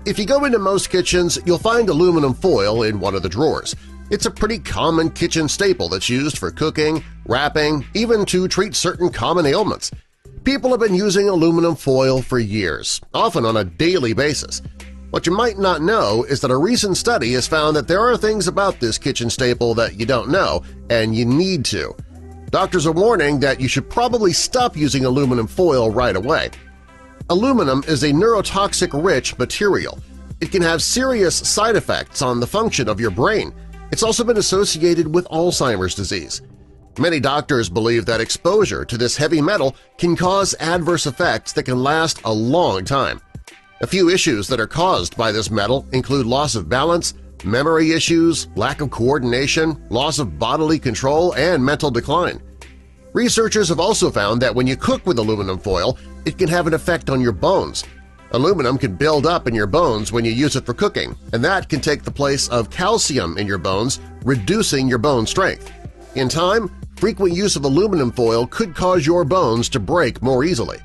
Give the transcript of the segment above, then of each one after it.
If you go into most kitchens, you'll find aluminum foil in one of the drawers. It's a pretty common kitchen staple that's used for cooking, wrapping, even to treat certain common ailments. People have been using aluminum foil for years, often on a daily basis. What you might not know is that a recent study has found that there are things about this kitchen staple that you don't know, and you need to. Doctors are warning that you should probably stop using aluminum foil right away. Aluminum is a neurotoxic-rich material. It can have serious side effects on the function of your brain. It's also been associated with Alzheimer's disease. Many doctors believe that exposure to this heavy metal can cause adverse effects that can last a long time. A few issues that are caused by this metal include loss of balance, memory issues, lack of coordination, loss of bodily control, and mental decline. Researchers have also found that when you cook with aluminum foil, it can have an effect on your bones. Aluminum can build up in your bones when you use it for cooking, and that can take the place of calcium in your bones, reducing your bone strength. In time, frequent use of aluminum foil could cause your bones to break more easily.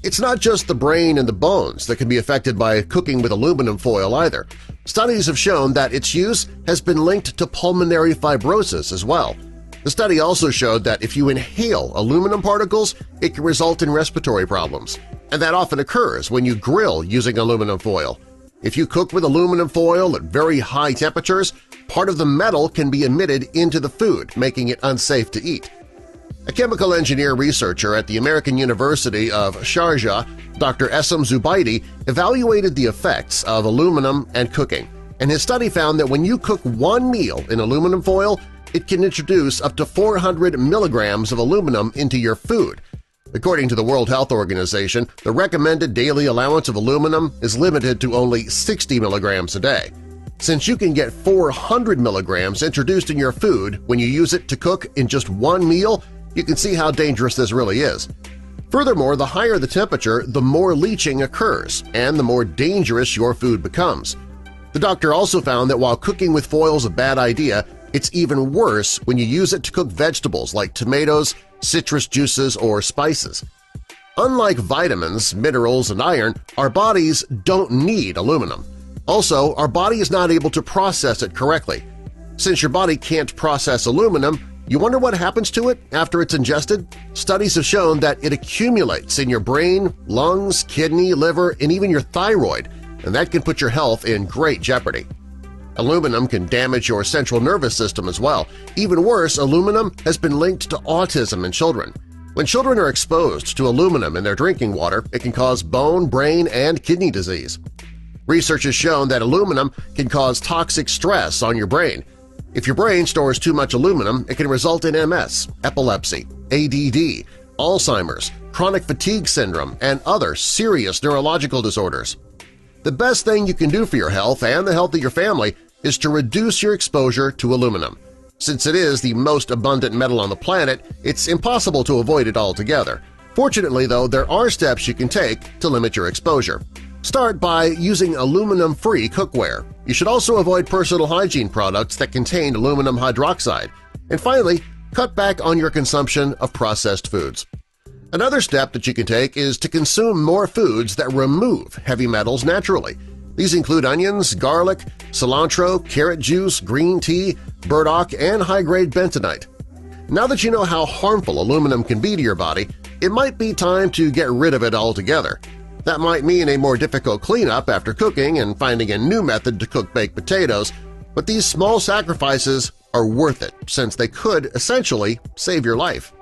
It's not just the brain and the bones that can be affected by cooking with aluminum foil either. Studies have shown that its use has been linked to pulmonary fibrosis as well. The study also showed that if you inhale aluminum particles, it can result in respiratory problems, and that often occurs when you grill using aluminum foil. If you cook with aluminum foil at very high temperatures, part of the metal can be emitted into the food, making it unsafe to eat. A chemical engineer researcher at the American University of Sharjah, Dr. Essam Zubaidi, evaluated the effects of aluminum and cooking, and his study found that when you cook one meal in aluminum foil, it can introduce up to 400 milligrams of aluminum into your food. According to the World Health Organization, the recommended daily allowance of aluminum is limited to only 60 milligrams a day. Since you can get 400 milligrams introduced in your food when you use it to cook in just one meal, you can see how dangerous this really is. Furthermore, the higher the temperature, the more leaching occurs and the more dangerous your food becomes. The doctor also found that while cooking with foil is a bad idea, it's even worse when you use it to cook vegetables like tomatoes, citrus juices, or spices. Unlike vitamins, minerals, and iron, our bodies don't need aluminum. Also, our body is not able to process it correctly. Since your body can't process aluminum, you wonder what happens to it after it's ingested? Studies have shown that it accumulates in your brain, lungs, kidney, liver, and even your thyroid, and that can put your health in great jeopardy. Aluminum can damage your central nervous system as well. Even worse, aluminum has been linked to autism in children. When children are exposed to aluminum in their drinking water, it can cause bone, brain, and kidney disease. Research has shown that aluminum can cause toxic stress on your brain. If your brain stores too much aluminum, it can result in MS, epilepsy, ADD, Alzheimer's, chronic fatigue syndrome, and other serious neurological disorders. The best thing you can do for your health and the health of your family is to reduce your exposure to aluminum. Since it is the most abundant metal on the planet, it's impossible to avoid it altogether. Fortunately, though, there are steps you can take to limit your exposure. Start by using aluminum-free cookware. You should also avoid personal hygiene products that contain aluminum hydroxide. And finally, cut back on your consumption of processed foods. Another step that you can take is to consume more foods that remove heavy metals naturally. These include onions, garlic, cilantro, carrot juice, green tea, burdock, and high-grade bentonite. Now that you know how harmful aluminum can be to your body, it might be time to get rid of it altogether. That might mean a more difficult cleanup after cooking and finding a new method to cook baked potatoes, but these small sacrifices are worth it since they could essentially save your life.